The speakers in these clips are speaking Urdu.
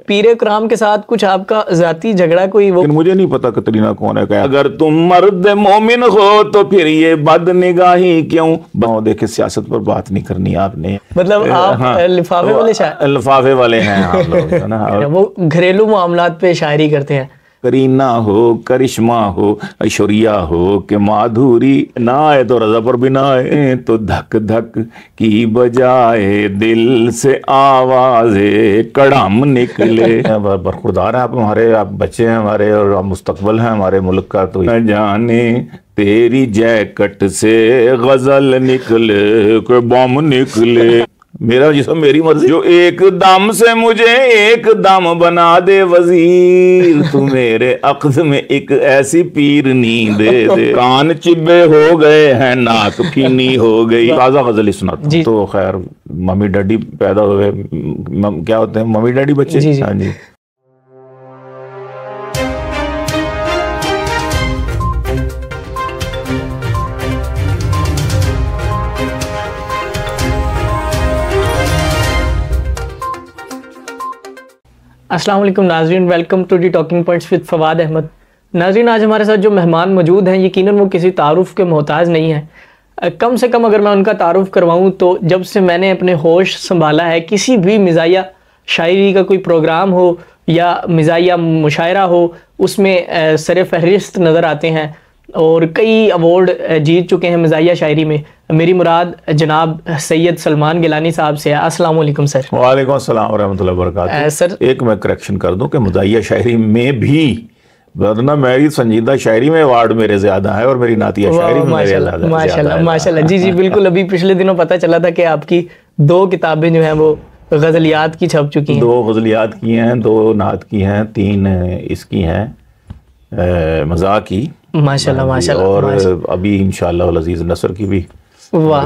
پیر کرام کے ساتھ کچھ آپ کا ذاتی جھگڑا کوئی وہ؟ مجھے نہیں پتا کترینہ کون ہے. اگر تم مرد مومن ہو تو پھر یہ بد نگاہی کیوں؟ دیکھیں سیاست پر بات نہیں کرنی آپ نے. مطلب آپ لفافے والے شاعر؟ لفافے والے ہیں آپ لوگ. وہ گھریلو معاملات پہ شاعری کرتے ہیں. کرینہ ہو، کرشمہ ہو، ایشوریہ ہو کہ مادھوری نہ آئے تو رضا پر بھی نہ آئے تو دھک دھک کی بجائے دل سے آواز کڑم نکلے. برخوردار ہیں آپ ہمارے، آپ بچے ہیں ہمارے اور آپ مستقبل ہیں ہمارے ملک کا. تو نہ جانے تیری جیکٹ سے غزل نکلے کہ بم نکلے. میرا جسم میری مرضی، جو ایک دم سے مجھے ایک دم بنا دے وزیر، تو میرے عقد میں ایک ایسی پیرنی دے دے. کان چبے ہو گئے ہیں، ناک پھینی ہو گئی. تازہ غزل سناتا ہوں. تو خیر ممی ڈیڈی پیدا ہوئے، کیا ہوتے ہیں ممی ڈیڈی بچے. ہاں جی. السلام علیکم ناظرین، welcome to the talking points with Fawad Ahmad. ناظرین آج ہمارے ساتھ جو مہمان موجود ہیں یقیناً وہ کسی تعارف کے محتاج نہیں ہیں. کم سے کم اگر میں ان کا تعارف کرواؤں تو جب سے میں نے اپنے ہوش سنبھالا ہے، کسی بھی مزاحیہ شاعری کا کوئی پروگرام ہو یا مزاحیہ مشاعرہ ہو، اس میں سر فہرست نظر آتے ہیں اور کئی ایوارڈ جیت چکے ہیں مزاحیہ شاعری میں. میری مراد جناب سید سلمان گیلانی صاحب سے ہے. السلام علیکم سر. وعلیکم السلام ورحمۃ اللہ وبرکاتہ. سر ایک میں کریکشن کر دوں کہ مزاحیہ شاعری میں بھی ورنہ میری سنجیدہ شاعری میں ایوارڈ میرے زیادہ ہے اور میری نعتیہ شاعری میں میرے زیادہ ہے. ماشاءاللہ. جی بالکل. ابھی پچھلے دنوں پتہ چلا تھا کہ آپ کی 2 کتابیں جو ہیں وہ غزلیات کی چھپ چکی ہیں. 2 غزلیات کی ہیں، 2 نعت کی ہیں، 3 اس کی ہیں مزاح کی. ماشاءاللہ. اور ابھی انشاءاللہ العزیز نثر کی بھی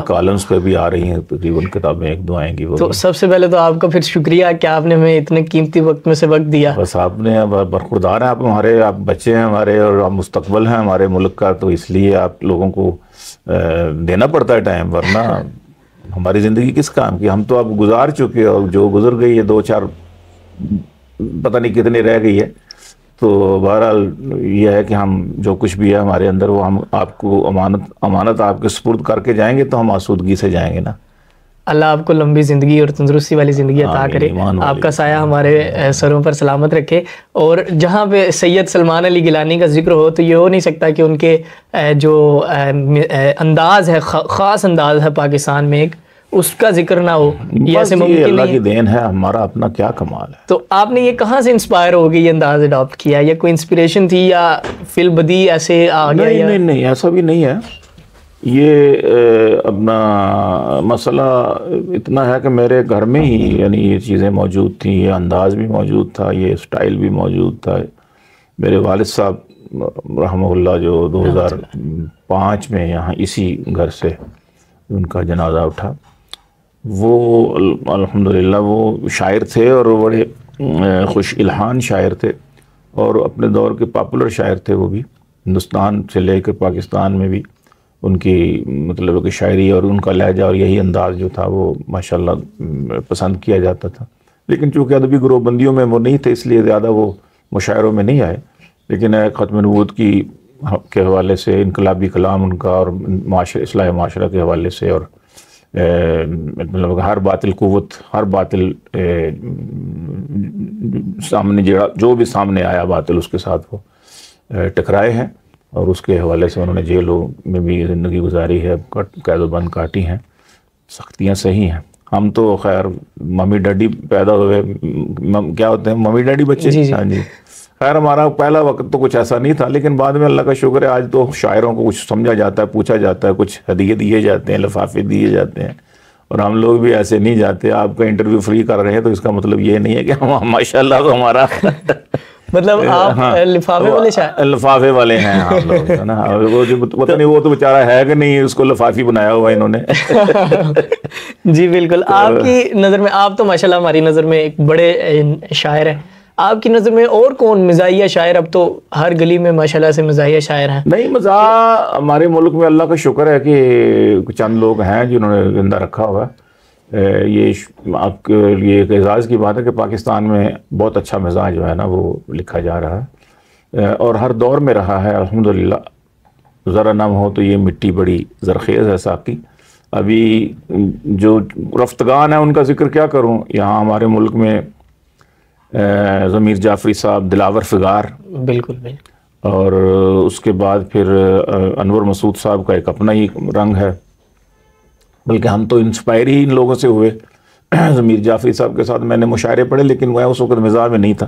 کالمز پہ بھی آ رہی ہیں تقریباً کتابیں 1-2 آئیں گی. تو سب سے پہلے تو آپ کا پھر شکریہ کہ آپ نے ہمیں اتنے قیمتی وقت میں سے وقت دیا. بس آپ نے برخوردار ہیں آپ ہمارے، آپ بچے ہیں ہمارے اور آپ مستقبل ہیں ہمارے ملک کا. تو اس لیے آپ لوگوں کو دینا پڑتا ہے ٹائم، ورنہ ہماری زندگی کس کام کی. ہم تو اب گزار چکے اور جو گزر گئی ہے 2-4 پتہ نہیں کتنی رہ گئی ہے. تو بہرحال یہ ہے کہ ہم جو کچھ بھی ہے ہمارے اندر وہ ہم آپ کو امانت آپ کے سپرد کر کے جائیں گے تو ہم آسودگی سے جائیں گے نا. اللہ آپ کو لمبی زندگی اور تندرستی والی زندگی عطا کرے، آپ کا سایہ ہمارے سروں پر سلامت رکھے. اور جہاں پہ سید سلمان علی گیلانی کا ذکر ہو تو یہ ہو نہیں سکتا کہ ان کے جو انداز ہے، خاص انداز ہے پاکستان میں ایک، اس کا ذکر نہ ہو. یہ ایسے ممکن نہیں ہے. اللہ کی دین ہے، ہمارا اپنا کیا کمال ہے. تو آپ نے یہ کہاں سے انسپائر ہو گئی یہ انداز اڈاپٹ کیا؟ یا کوئی انسپریشن تھی یا فی البدی ایسے آ گیا؟ نہیں ایسا بھی نہیں ہے. یہ اپنا مسئلہ اتنا ہے کہ میرے گھر میں ہی یعنی یہ چیزیں موجود تھیں، یہ انداز بھی موجود تھا، یہ سٹائل بھی موجود تھا. میرے والد صاحب رحمہ اللہ جو 2005 میں یہاں اسی گھر سے ان کا جنازہ اٹھا، وہ الحمدللہ وہ شاعر تھے اور بڑے خوش الحان شاعر تھے اور اپنے دور کے پاپولر شاعر تھے. وہ بھی ہندوستان سے لے کر پاکستان میں بھی ان کی مطلب کہ شاعری اور ان کا لہجہ اور یہی انداز جو تھا وہ ماشاءاللہ پسند کیا جاتا تھا. لیکن چونکہ ادبی گروہ بندیوں میں وہ نہیں تھے اس لیے زیادہ وہ مشاعروں میں نہیں آئے. لیکن ختم نبوت کی کے حوالے سے انقلابی کلام ان کا اور اصلاح معاشرہ کے حوالے سے اور مطلب ہر باطل قوت، ہر باطل سامنے جو بھی سامنے آیا باطل اس کے ساتھ وہ ٹکرائے ہیں اور اس کے حوالے سے انہوں نے جیلوں میں بھی زندگی گزاری ہے، قید و بند کاٹی ہیں. سختیاں صحیح ہیں. ہم تو خیر ممی ڈیڈی پیدا ہوئے، کیا ہوتے ہیں ممی ڈیڈی بچے. ہاں جی. خیر ہمارا پہلا وقت تو کچھ ایسا نہیں تھا، لیکن بعد میں اللہ کا شکر ہے آج تو شاعروں کو کچھ سمجھا جاتا ہے، پوچھا جاتا ہے، کچھ ہدیے دیے جاتے ہیں، لفافے دیے جاتے ہیں اور ہم لوگ بھی ایسے نہیں جاتے. آپ کا انٹرویو فری کر رہے ہیں تو اس کا مطلب یہ نہیں ہے کہ ہم ماشاءاللہ تو ہمارا مطلب آپ لفافے والے شاعر، لفافے والے ہیں ہم لوگ ہے نا. وہ جو پتہ نہیں وہ تو بیچارہ ہے کہ نہیں، اس کو لفافی بنایا ہوا انہوں نے. جی بالکل. آپ کی نظر میں، آپ تو ماشاءاللہ ہماری نظر میں ایک بڑے شاعر ہیں، آپ کی نظر میں اور کون مزاحیہ شاعر؟ اب تو ہر گلی میں ماشاءاللہ سے مزاحیہ شاعر ہیں. نہیں مزاح ہمارے ملک میں اللہ کا شکر ہے کہ چند لوگ ہیں جنہوں نے زندہ رکھا ہوا ہے. یہ آپ کے لیے ایک اعزاز کی بات ہے کہ پاکستان میں بہت اچھا مزاج جو ہے نا وہ لکھا جا رہا ہے، اور ہر دور میں رہا ہے الحمدللہ۔ ذرا نم ہو تو یہ مٹی بڑی زرخیز ہے ساقی۔ ابھی جو رفتگان ہیں ان کا ذکر کیا کروں، یہاں ہمارے ملک میں ضمیر جعفری صاحب، دلاور فگار، بالکل بالکل، اور اس کے بعد پھر انور مسعود صاحب کا ایک اپنا ہی رنگ ہے، بلکہ ہم تو انسپائر ہی ان لوگوں سے ہوئے۔ ضمیر جعفری صاحب کے ساتھ میں نے مشاعرے پڑھے، لیکن وہ اس وقت مزاج میں نہیں تھا،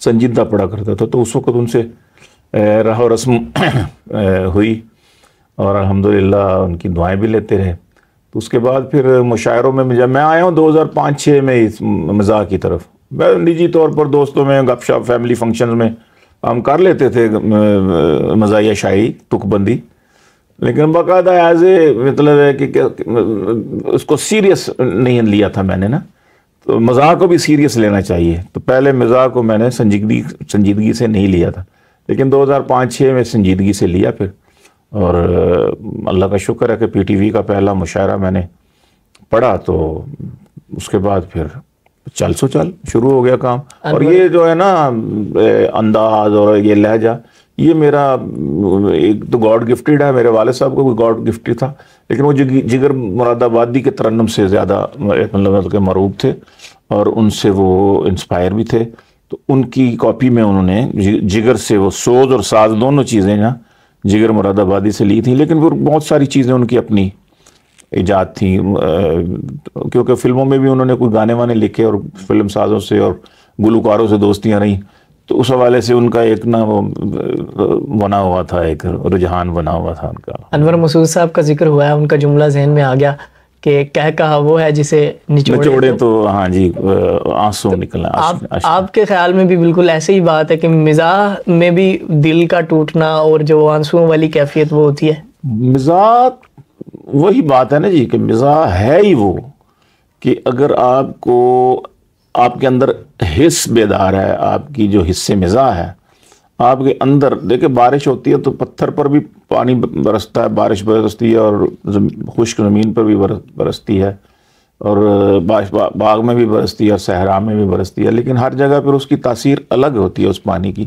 سنجیدہ پڑھا کرتا تھا، تو اس وقت ان سے راہ و رسم ہوئی، اور الحمدللہ ان کی دعائیں بھی لیتے رہے۔ تو اس کے بعد پھر مشاعروں میں جب میں آیا ہوں 2005-06 میں اس مزاح کی طرف، میں نجی طور پر دوستوں میں گپ شپ فیملی فنکشنز میں ہم کر لیتے تھے مزاحیہ شاعری تک بندی، لیکن باقاعدہ ایز اے مطلب ہے کہ اس کو سیریس نہیں لیا تھا میں نے نا، تو مزاح کو بھی سیریس لینا چاہیے، تو پہلے مزاح کو میں نے سنجیدگی سے نہیں لیا تھا، لیکن 2005-06 میں سنجیدگی سے لیا پھر، اور اللہ کا شکر ہے کہ پی ٹی وی کا پہلا مشاعرہ میں نے پڑھا، تو اس کے بعد پھر چل سو چل شروع ہو گیا کام۔ اور یہ جو ہے نا انداز اور یہ لہجہ، یہ میرا ایک تو گاڈ گفٹیڈ ہے، میرے والد صاحب کو بھی گاڈ گفٹیڈ تھا، لیکن وہ جگر مراد آبادی کے ترنم سے زیادہ مطلب کہ مرغوب تھے، اور ان سے وہ انسپائر بھی تھے، تو ان کی کاپی میں انہوں نے جگر سے وہ سوز اور ساز دونوں چیزیں نا جگر مراد آبادی سے لی تھیں، لیکن پھر بہت ساری چیزیں ان کی اپنی ایجاد تھیں، کیونکہ فلموں میں بھی انہوں نے کوئی گانے وانے لکھے، اور فلم سازوں سے اور گلوکاروں سے دوستیاں رہیں، تو اس حوالے سے ان کا ایک نا وہ بنا ہوا تھا، ایک رجحان بنا ہوا تھا ان کا۔ انور مسعود صاحب کا ذکر ہوا ہے، ان کا جملہ ذہن میں آ گیا کہ کہا وہ ہے جسے نچوڑے تو ہاں جی آنسو نکلنا۔ آپ کے خیال میں بھی بالکل ایسے ہی بات ہے کہ مزاح میں بھی دل کا ٹوٹنا اور جو آنسوؤں والی کیفیت وہ ہوتی ہے؟ مزاح وہی بات ہے نا جی، کہ مزاح ہے ہی وہ کہ اگر آپ کو آپ کے اندر حس بیدار ہے، آپ کی جو حصے مزاح ہے آپ کے اندر، دیکھیں بارش ہوتی ہے تو پتھر پر بھی پانی برستا ہے، بارش برستی ہے، اور خشک زمین پر بھی برستی ہے، اور باغ میں بھی برستی ہے، اور صحرا میں بھی برستی ہے، لیکن ہر جگہ پر اس کی تاثیر الگ ہوتی ہے اس پانی کی۔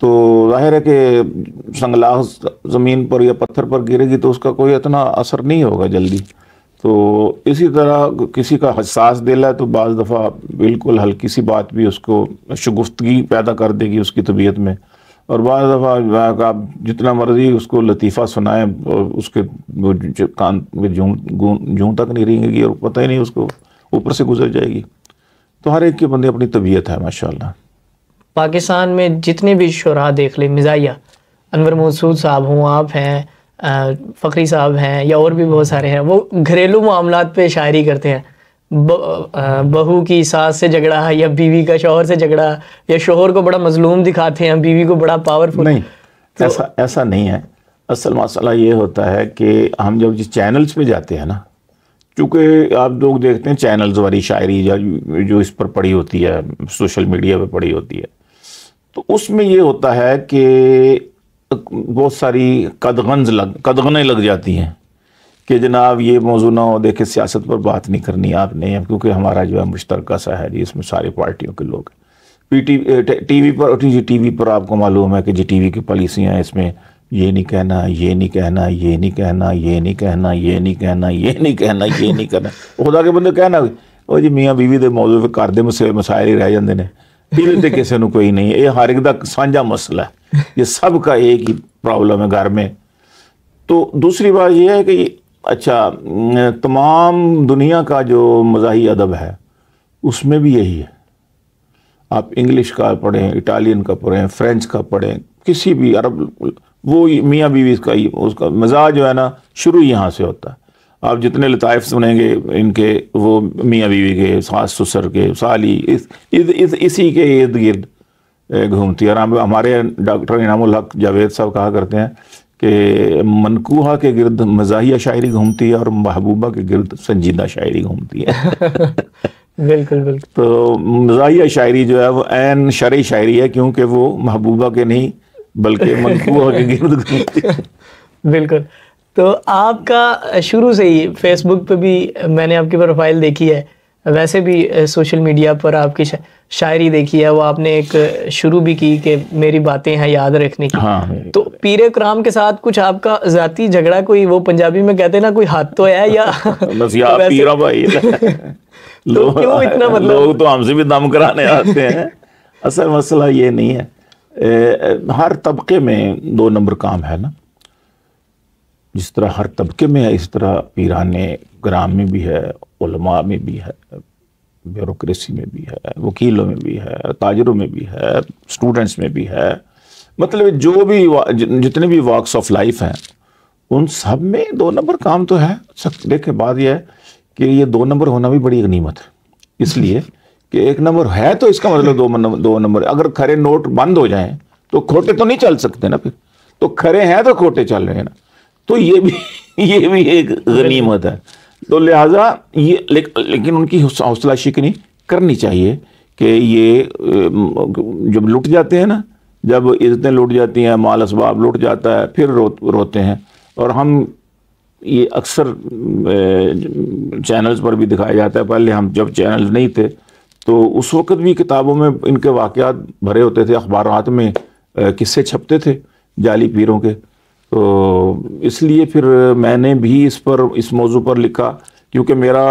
تو ظاہر ہے کہ سنگلاخ زمین پر یا پتھر پر گرے گی تو اس کا کوئی اتنا اثر نہیں ہوگا جلدی۔ تو اسی طرح کسی کا حساس دل ہے تو بعض دفعہ بالکل ہلکی سی بات بھی اس کو شگفتگی پیدا کر دے گی اس کی طبیعت میں، اور بعض دفعہ آپ جتنا مرضی اس کو لطیفہ سنائیں اور اس کے کان جوں تک نہیں رہیں گی، اور پتہ ہی نہیں اس کو اوپر سے گزر جائے گی۔ تو ہر ایک کے بندے اپنی طبیعت ہے ماشاءاللہ۔ پاکستان میں جتنے بھی شعراء دیکھ لیں مزاحیہ، انور مسعود صاحب ہوں، آپ ہیں، فقری صاحب ہیں، یا اور بھی بہت سارے ہیں، وہ گھریلو معاملات پہ شاعری کرتے ہیں، بہو کی ساس سے جھگڑا یا بیوی کا شوہر سے جھگڑا، یا شوہر کو بڑا مظلوم دکھاتے ہیں، بیوی کو بڑا پاورفل۔ نہیں، ایسا نہیں ہے۔ اصل مسئلہ یہ ہوتا ہے کہ ہم جب جس چینلز پہ جاتے ہیں نا، چونکہ آپ لوگ دیکھتے ہیں چینلز والی شاعری جو اس پر پڑی ہوتی ہے، سوشل میڈیا پہ پڑی ہوتی ہے، تو اس میں یہ ہوتا ہے کہ بہت ساری قدغنیں لگ جاتی ہیں کہ جناب یہ موضوع نہ ہو، دیکھیں سیاست پر بات نہیں کرنی آپ نے، کیونکہ ہمارا جو ہے مشترکہ سا ہے جی، اس میں ساری پارٹیوں کے لوگ ہیں۔ ٹی وی پر آپ کو معلوم ہے کہ جی ٹی وی کی پالیسیاں ہیں، اس میں یہ نہیں کہنا، یہ نہیں کہنا، یہ نہیں کہنا، یہ نہیں کہنا، یہ نہیں کہنا، یہ نہیں کہنا، یہ نہیں کہنا۔ خدا کے بندے کہنا وہ جی میاں بیوی دے موضوع پہ کر دے مسائل ہی رہ جاندے نے، دل تے کسے نو کوئی نہیں، یہ ہر ایک دا سانجھا مسئلہ ہے، یہ سب کا ایک ہی پرابلم ہے گھر میں۔ تو دوسری بات یہ ہے کہ اچھا تمام دنیا کا جو مزاحی ادب ہے اس میں بھی یہی ہے، آپ انگلش کا پڑھیں، اٹالین کا پڑھیں، فرینچ کا پڑھیں، کسی بھی عرب، وہ میاں بیوی کا اس کا مزاج جو ہے نا شروع یہاں سے ہوتا ہے۔ آپ جتنے لطائف سنیں گے ان کے، وہ میاں بیوی کے، ساس سسر کے، سالی، اسی کے ارد گرد گھومتی ہے۔ اور ہمارے ڈاکٹر انعام الحق جاوید صاحب کہا کرتے ہیں کہ منکوحہ کے گرد مزاحیہ شاعری گھومتی ہے اور محبوبہ کے گرد سنجیدہ شاعری گھومتی ہے۔ بالکل بالکل۔ تو مزاحیہ شاعری جو ہے وہ عین شرعی شاعری ہے، کیونکہ وہ محبوبہ کے نہیں بلکہ منکوحہ کے گرد گھومتی ہے۔ بالکل۔ تو آپ کا شروع سے ہی فیس بک پہ بھی میں نے آپ کی پروفائل دیکھی ہے, ویسے بھی سوشل میڈیا پر آپ کی شاعری دیکھی ہے, وہ آپ نے ایک شروع بھی کی کہ میری باتیں ہیں یاد رکھنے کی. تو پیر کرام کے ساتھ کچھ آپ کا ذاتی جھگڑا کوئی, وہ پنجابی میں کہتے ہیں نا, کوئی حد تو ہے یا پیرا بھائی لوگ تو ہم سے بھی دم کرانے آتے ہیں. اصل مسئلہ یہ نہیں ہے, ہر طبقے میں 2 نمبر کام ہے نا. جس طرح ہر طبقے میں ہے اس طرح پیران کرام میں بھی ہے, علماء میں بھی ہے, بیوروکریسی میں بھی ہے, وکیلوں میں بھی ہے, تاجروں میں بھی ہے, اسٹوڈنٹس میں بھی ہے. مطلب جو بھی جتنے بھی واکس آف لائف ہیں ان سب میں 2 نمبر کام تو ہے. دیکھیں بات یہ ہے کہ یہ 2 نمبر ہونا بھی بڑی غنیمت ہے, اس لیے کہ 1 نمبر ہے تو اس کا مطلب 2 نمبر. اگر کھرے نوٹ بند ہو جائیں تو کھوٹے تو نہیں چل سکتے نا, پھر تو کھرے ہیں تو کھوٹے چل رہے ہیں نا, تو یہ بھی ایک غنیمت ہے. تو لہٰذا یہ لیکن ان کی حوصلہ شکنی کرنی چاہیے کہ یہ جب لٹ جاتے ہیں نا, جب عزتیں لٹ جاتی ہیں, مال اسباب لٹ جاتا ہے, پھر روتے ہیں. اور ہم یہ اکثر چینلز پر بھی دکھایا جاتا ہے, پہلے ہم جب چینلز نہیں تھے تو اس وقت بھی کتابوں میں ان کے واقعات بھرے ہوتے تھے, اخبارات میں قصے چھپتے تھے جعلی پیروں کے. تو اس لیے پھر میں نے بھی اس موضوع پر لکھا, کیونکہ میرا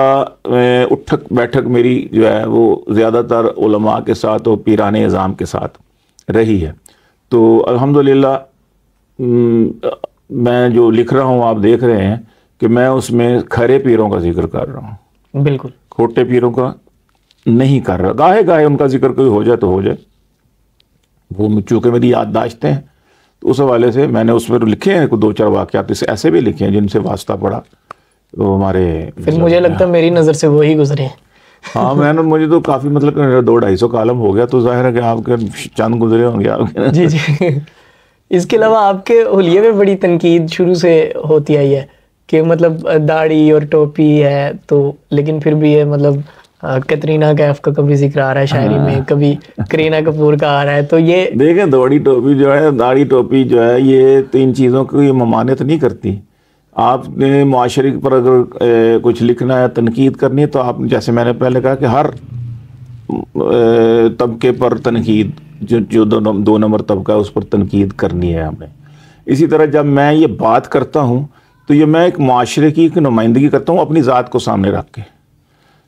اٹھک بیٹھک میری جو ہے وہ زیادہ تر علماء کے ساتھ اور پیران اعظام کے ساتھ رہی ہے. تو الحمدللہ میں جو لکھ رہا ہوں آپ دیکھ رہے ہیں کہ میں اس میں کھرے پیروں کا ذکر کر رہا ہوں, بالکل کھوٹے پیروں کا نہیں کر رہا. گاہے گاہے ان کا ذکر کوئی ہو جائے تو ہو جائے, وہ چونکہ میری یادداشتیں ہیں تو اس حوالے سے میں نے اس پر لکھے ہیں 2-4 واقعات ایسے بھی لکھے ہیں جن سے واسطہ پڑا. تو ہمارے پھر مجھے لگتا ہے میری نظر سے وہی گزرے ہیں. ہاں مجھے تو کافی مطلب 200-250 کالم ہو گیا, تو ظاہر ہے کہ آپ کے چند گزرے ہوں گے آپ کے. جی. اس کے علاوہ آپ کے حلیے میں بڑی تنقید شروع سے ہوتی آئی ہے کہ مطلب داڑھی اور ٹوپی ہے تو, لیکن پھر بھی یہ مطلب کترینہ کیف کا کبھی ذکر آ رہا ہے شاعری میں, کبھی کرینہ کپور کا آ رہا ہے. تو یہ دیکھیں داڑھی ٹوپی جو ہے یہ 3 چیزوں کی ممانعت نہیں کرتی. آپ نے معاشرے پر اگر کچھ لکھنا ہے, تنقید کرنی ہے, تو آپ جیسے میں نے پہلے کہا کہ ہر طبقے پر تنقید, جو 2 نمبر طبقہ ہے اس پر تنقید کرنی ہے ہمیں. اسی طرح جب میں یہ بات کرتا ہوں تو یہ میں ایک معاشرے کی نمائندگی کرتا ہوں اپنی ذات کو سامنے رکھ کے.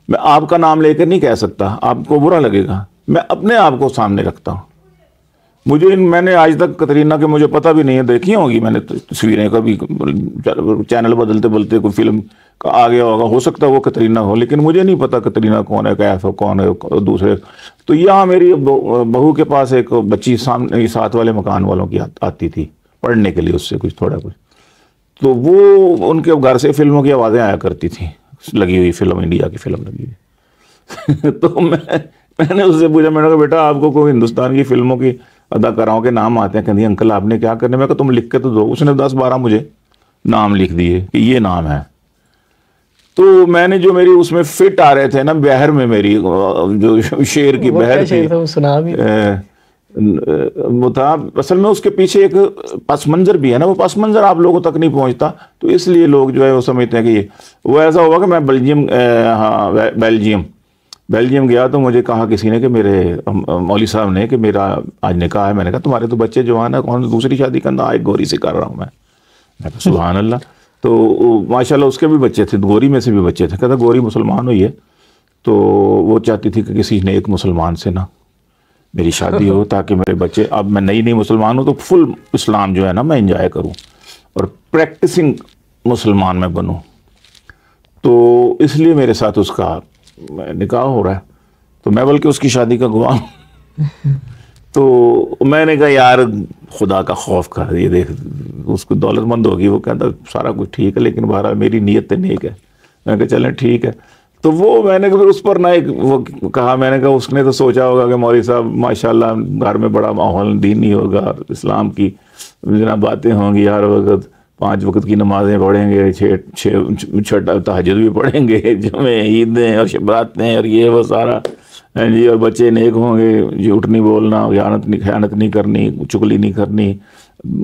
میں آپ کا نام لے کر نہیں کہہ سکتا, آپ کو برا لگے گا. میں اپنے آپ کو سامنے رکھتا ہوں. میں نے آج تک کترینہ کے مجھے پتہ بھی نہیں ہے, دیکھی ہوں گی میں نے تصویریں, کبھی چینل بدلتے کوئی فلم کا آ گیا ہوگا, ہو سکتا ہے وہ کترینہ ہو, لیکن مجھے نہیں پتا کترینہ کون ہے, کیف کون ہے دوسرے. تو یہاں میری بہو کے پاس ایک بچی سامنے 7 والے مکان والوں کی آتی تھی پڑھنے کے لیے, اس سے کچھ تھوڑا کچھ, تو وہ ان کے گھر سے فلموں کی آوازیں آیا کرتی تھیں, لگی ہوئی فلم, انڈیا کی فلم لگی ہوئی. تو میں نے اس سے پوچھا, میں نے کہا بیٹا آپ کو کوئی ہندوستان کی فلموں کی اداکاراؤں کے نام آتے ہیں؟ کہتی انکل آپ نے کیا کرنے. میں کہا تم لکھ کے تو دو. اس نے 10-12 مجھے نام لکھ دیے کہ یہ نام ہے. تو میں نے جو میری اس میں فٹ آ رہے تھے نا, بہر میں میری جو شعر کی بہر تھی, وہ تھا اصل میں اس کے پیچھے ایک پس منظر بھی ہے نا, وہ پس منظر آپ لوگوں تک نہیں پہنچتا, تو اس لیے لوگ جو ہے وہ سمجھتے ہیں کہ یہ وہ ایسا ہوا کہ میں بیلجیم گیا تو مجھے کہا کسی نے کہ میرے مولوی صاحب نے کہ میرا آج نکاح ہے. میں نے کہا تمہارے تو بچے جوان ہیں, کون دوسری شادی کرنا, ایک گوری سے کر رہا ہوں میں. سبحان اللہ. تو ماشاءاللہ اس کے بھی بچے تھے, گوری میں سے بھی بچے تھے. کہتا گوری مسلمان ہوئی ہے تو وہ چاہتی تھی کہ کسی نیک مسلمان سے نا میری شادی ہو تاکہ میرے بچے, اب میں نئی مسلمان ہوں تو فل اسلام جو ہے نا میں انجوائے کروں اور پریکٹسنگ مسلمان میں بنوں. تو اس لیے میرے ساتھ اس کا نکاح ہو رہا ہے, تو میں بلکہ اس کی شادی کا گواہ ہوں. تو میں نے کہا یار خدا کا خوف کر, یہ دیکھ اس کو دولت مند ہوگی, وہ کہتا سارا کچھ ٹھیک ہے لیکن بہرحال میری نیت نیک ہے. میں کہا چلیں ٹھیک ہے. تو وہ میں نے پھر اس پر نہ ایک وہ کہا, میں نے کہا اس نے تو سوچا ہوگا کہ مولوی صاحب ماشاءاللہ گھر میں بڑا ماحول دینی ہوگا, اسلام کی جناب باتیں ہوں گی, ہر وقت 5 وقت کی نمازیں پڑھیں گے, 6 تہجد بھی پڑھیں گے, جمعے عیدیں اور شبراتیں اور یہ وہ سارا جی, اور بچے نیک ہوں گے, جھوٹ نہیں بولنا, خیانت نہیں کرنی, چغلی نہیں کرنی,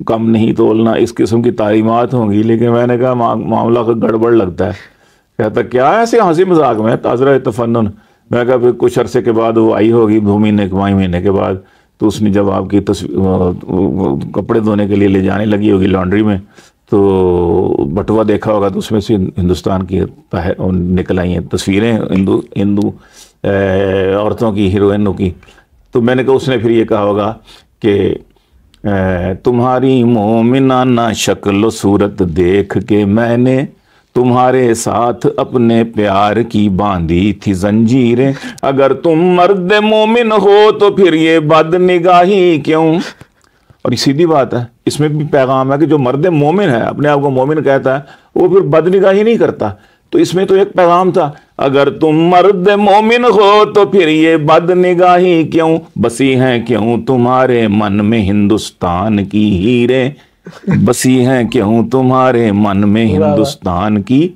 کم نہیں تولنا، اس قسم کی تعلیمات ہوں گی. لیکن میں نے کہا معاملہ گڑبڑ لگتا ہے. کہتا کیا ایسے ہنسی مذاق میں تاجرہ تفنن. میں کہا پھر کچھ عرصے کے بعد وہ آئی ہوگی 2 مہینے کے بعد، تو اس نے جب آپ کی کپڑے دھونے کے لیے لے جانے لگی ہوگی لانڈری میں، تو بٹوا دیکھا ہوگا تو اس میں سے ہندوستان کی نکل آئی ہیں تصویریں ہندو عورتوں کی، ہیروئنوں کی. تو میں نے کہا اس نے پھر یہ کہا ہوگا کہ تمہاری مومنانہ شکل و صورت دیکھ کے میں نے تمہارے ساتھ اپنے پیار کی باندھی تھی زنجیریں، اگر تم مرد مومن ہو تو پھر یہ بد نگاہی کیوں. اور یہ سیدھی بات ہے، اس میں بھی پیغام ہے کہ جو مرد مومن ہے، اپنے آپ کو مومن کہتا ہے، وہ پھر بد نگاہی نہیں کرتا. تو اس میں تو ایک پیغام تھا، اگر تم مرد مومن ہو تو پھر یہ بد نگاہی کیوں، بسی ہیں کیوں تمہارے من میں ہندوستان کی ہیریں، بسی ہیں کیوں تمہارے من میں ہندوستان کی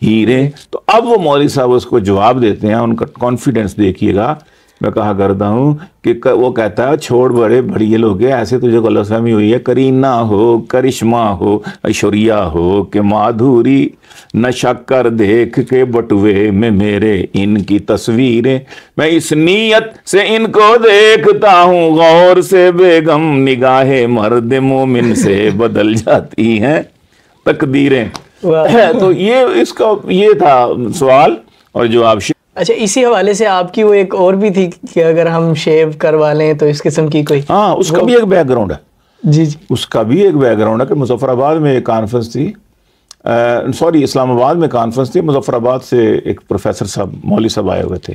ہیریں. تو اب وہ مولوی صاحب اس کو جواب دیتے ہیں، ان کا کانفیڈنس دیکھیے گا. میں کہا کرتا ہوں کہ وہ کہتا ہے چھوڑ بڑے بڑھئے لوگ ہیں، ایسے تجھے غلط فہمی ہوئی ہے، کرینہ ہو، کرشمہ ہو، ایشوریا ہو کہ مادھوری، نہ شکر دیکھ کے بٹوے میں میرے ان کی تصویریں، میں اس نیت سے ان کو دیکھتا ہوں غور سے، بیگم نگاہ مرد مومن سے بدل جاتی ہیں تقدیریں. تو یہ اس کا یہ تھا سوال اور جواب. اچھا، اسی حوالے سے آپ کی وہ ایک اور بھی تھی کہ اگر ہم شیو کروا لیں تو اس قسم کی کوئی، ہاں اس کا بھی ایک بیک گراؤنڈ ہے. جی جی، اس کا بھی ایک بیک گراؤنڈ ہے کہ مظفر آباد میں ایک کانفرنس تھی، اسلام آباد میں کانفرنس تھی، مظفر آباد سے ایک پروفیسر صاحب مولوی صاحب آئے ہوئے تھے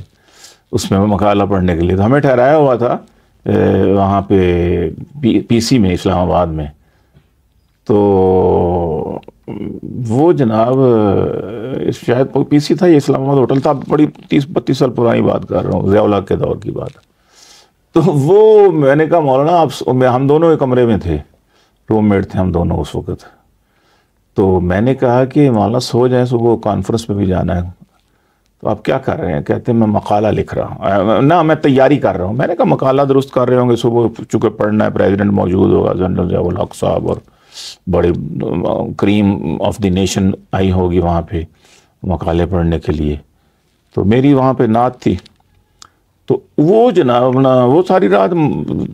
اس میں مقالہ پڑھنے کے لیے. تو ہمیں ٹھہرایا ہوا تھا وہاں پہ پی سی میں اسلام آباد میں. تو وہ جناب شاید پی سی تھا، یہ اسلام آباد ہوٹل تھا، بڑی 30-32 سال پرانی بات کر رہا ہوں، ضیاء الحق کے دور کی بات. تو وہ میں نے کہا مولانا آپ، ہم دونوں ایک کمرے میں تھے، روم میٹ تھے ہم دونوں اس وقت. تو میں نے کہا کہ مولانا سو جائیں، صبح کانفرنس میں بھی جانا ہے. تو آپ کیا کر رہے ہیں؟ کہتے ہیں میں مقالہ لکھ رہا ہوں. نہ میں تیاری کر رہا ہوں. میں نے کہا مقالہ درست کر رہے ہوں گے، صبح چونکہ پڑھنا ہے، پریزیڈنٹ موجود ہوگا جنرل ضیاء الحق صاحب، اور بڑی کریم آف دی نیشن آئی ہوگی وہاں پہ مقالے پڑھنے کے لیے. تو میری وہاں پہ نعت تھی. تو وہ جناب نا وہ ساری رات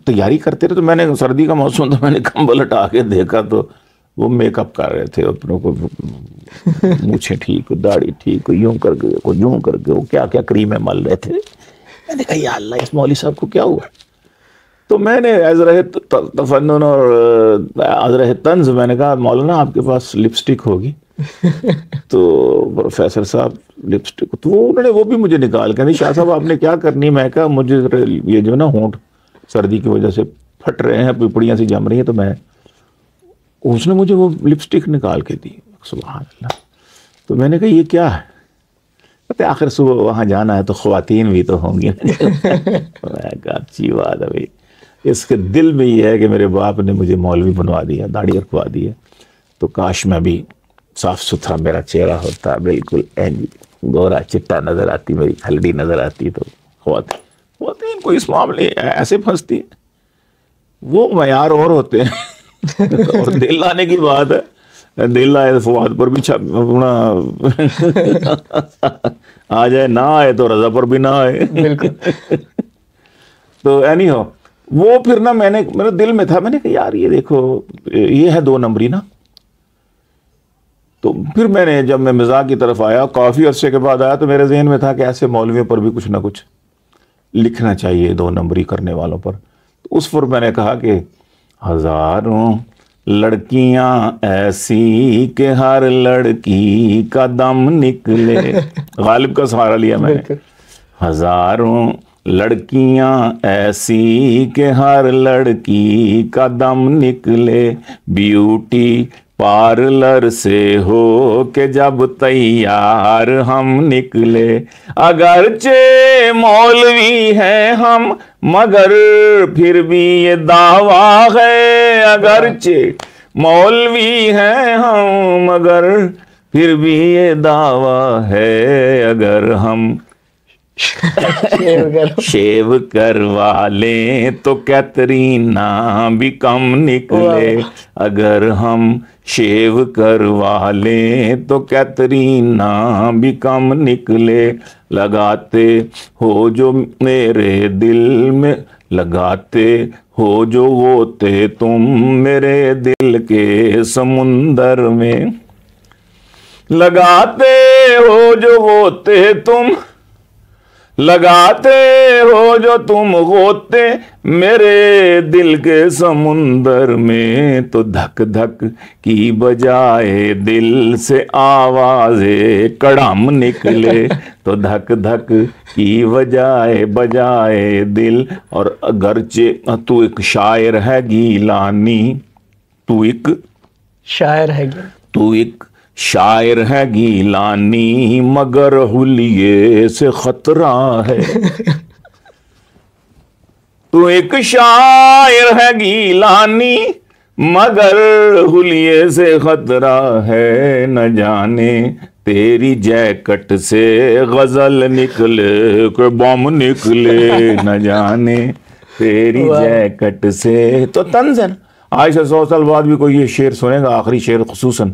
تیاری کرتے رہے. تو میں نے سردی کا موسم تھا، میں نے کمبل ہٹا کے دیکھا تو وہ میک اپ کر رہے تھے اپنوں کو، مونچھیں ٹھیک، داڑھی ٹھیک، یوں کر کے یوں کر کے، وہ کیا کیا کریمیں مل رہے تھے. میں نے کہا یا اللہ اس مولوی صاحب کو کیا ہوا. تو میں نے ایز رہے تفنن اور ایز رہے طنز میں نے کہا مولانا آپ کے پاس لپسٹک ہوگی. تو پروفیسر صاحب لپسٹک، تو انہوں نے وہ بھی مجھے نکال کے، نہیں شاہ صاحب آپ نے کیا کرنی. میں کہا مجھے یہ جو نا ہونٹ سردی کی وجہ سے پھٹ رہے ہیں، پپڑیاں سی جم رہی ہیں، تو میں اس نے مجھے وہ لپسٹک نکال کے دی. سبحان اللہ. تو میں نے کہا یہ کیا ہے؟ کہتے آخر صبح وہاں جانا ہے تو خواتین بھی تو ہوں گی. میں کہا اچھی بات ہے بھائی. اس کے دل میں یہ ہے کہ میرے باپ نے مجھے مولوی بنوا دیا، داڑھی رکھوا دی ہے، تو کاش میں بھی صاف ستھرا میرا چہرہ ہوتا، بالکل گورا چٹا نظر آتی، میری ہلڈی نظر آتی. تو خواتین کو اس معاملے ایسے پھنستی ہیں، وہ معیار اور ہوتے ہیں. اور دل لانے کی بات ہے، دل لائے فواد پر بھی آ جائے، نہ آئے تو رضا پر بھی نہ آئے. تو اینی ہو وہ پھر نا میرے دل میں تھا، میں نے کہا یار یہ دیکھو یہ ہے 2 نمبری نا. تو پھر میں نے جب میں مزاح کی طرف آیا، کافی عرصے کے بعد آیا، تو میرے ذہن میں تھا کہ ایسے مولویوں پر بھی کچھ نہ کچھ لکھنا چاہیے 2 نمبری کرنے والوں پر. تو اس پر میں نے کہا کہ ہزاروں لڑکیاں ایسی کہ ہر لڑکی کا دم نکلے. غالب کا سہارا لیا میں نے. ہزاروں لڑکیاں ایسی کہ ہر لڑکی کا دم نکلے، بیوٹی پارلر سے ہو کہ جب تیار ہم نکلے، اگرچہ مولوی ہیں ہم مگر پھر بھی یہ دعویٰ ہے، اگرچہ مولوی ہیں ہم مگر پھر بھی یہ دعویٰ ہے، اگر ہم شیو کروا لیں تو کیترینا بھی کم نکلے. اگر ہم شیو کروا لیں تو کیترینا بھی کم نکلے. لگاتے ہو جو میرے دل میں، لگاتے ہو جو غوطے تم میرے دل کے سمندر میں. لگاتے ہو جو غوطے تم، لگاتے ہو جو تم غوطے میرے دل کے سمندر میں. تو دھک دھک کی بجائے دل سے آوازیں کڑم نکلے. تو دھک دھک کی بجائے دل. اور اگرچہ تو ایک شاعر ہے گیلانی، تو ایک شاعر ہے گی، تو ایک شاعر ہے گیلانی، مگر حلیے سے خطرہ ہے. تو ایک شاعر ہے گیلانی مگر حلیے سے خطرہ ہے. نہ جانے تیری جیکٹ سے غزل نکلے کہ بم نکلے. نہ جانے تیری جیکٹ سے. تو طنز ہے. آج سے 100 سال بعد بھی کوئی یہ شعر سنے گا، آخری شعر خصوصاً،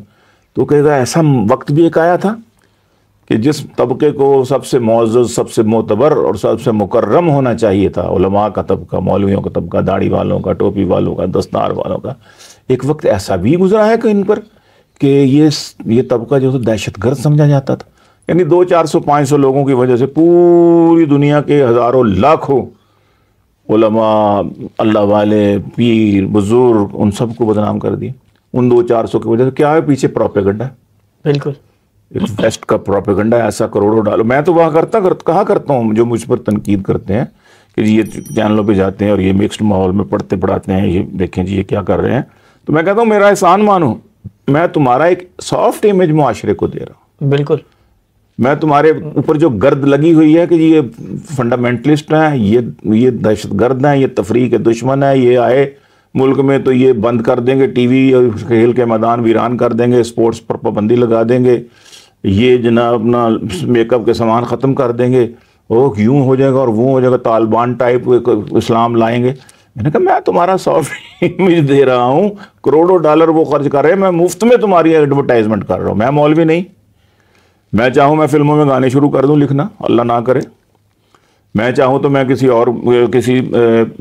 تو کہے گا ایسا وقت بھی ایک آیا تھا کہ جس طبقے کو سب سے معزز، سب سے معتبر اور سب سے مکرم ہونا چاہیے تھا، علماء کا طبقہ، مولویوں کا طبقہ، داڑھی والوں کا، ٹوپی والوں کا، دستار والوں کا، ایک وقت ایسا بھی گزرا ہے کہ ان پر کہ یہ طبقہ جو دہشت گرد سمجھا جاتا تھا. یعنی 200، 400، 500 لوگوں کی وجہ سے پوری دنیا کے ہزاروں لاکھوں علماء، اللہ والے، پیر، بزرگ، ان سب کو بدنام کر دیا ان 200-400 کی وجہ سے. کیا ہے پیچھے؟ پروپیگنڈا. بالکل ویسٹ کا پروپیگنڈا. ایسا کروڑوں ڈالو. میں تو وہاں کہا کرتا ہوں جو مجھ پر تنقید کرتے ہیں کہ جی یہ چینلوں پہ جاتے ہیں اور یہ مکسڈ ماحول میں پڑھاتے ہیں، یہ دیکھیں جی یہ کیا کر رہے ہیں. تو میں کہتا ہوں میرا احسان مانو، میں تمہارا ایک سافٹ امیج معاشرے کو دے رہا ہوں. بالکل. میں تمہارے اوپر جو گرد لگی ہوئی ہے کہ جی یہ فنڈامنٹلسٹ ہیں، یہ دہشت گرد ہیں، یہ تفریح کے دشمن ہیں، یہ آئے ملک میں تو یہ بند کر دیں گے، ٹی وی اور کھیل کے میدان ویران کر دیں گے، سپورٹس پر پابندی لگا دیں گے، یہ جناب اپنا میک اپ کے سامان ختم کر دیں گے، وہ یوں ہو جائے گا اور وہ ہو جائے گا، طالبان ٹائپ اسلام لائیں گے. میں نے کہا میں تمہارا سافٹ امیج دے رہا ہوں، کروڑوں ڈالر وہ خرچ کر رہے ہیں، میں مفت میں تمہاری ایڈورٹائزمنٹ کر رہا ہوں. میں مولوی نہیں. میں چاہوں میں فلموں میں گانے شروع کر دوں لکھنا، اللہ نہ کرے. میں چاہوں تو میں کسی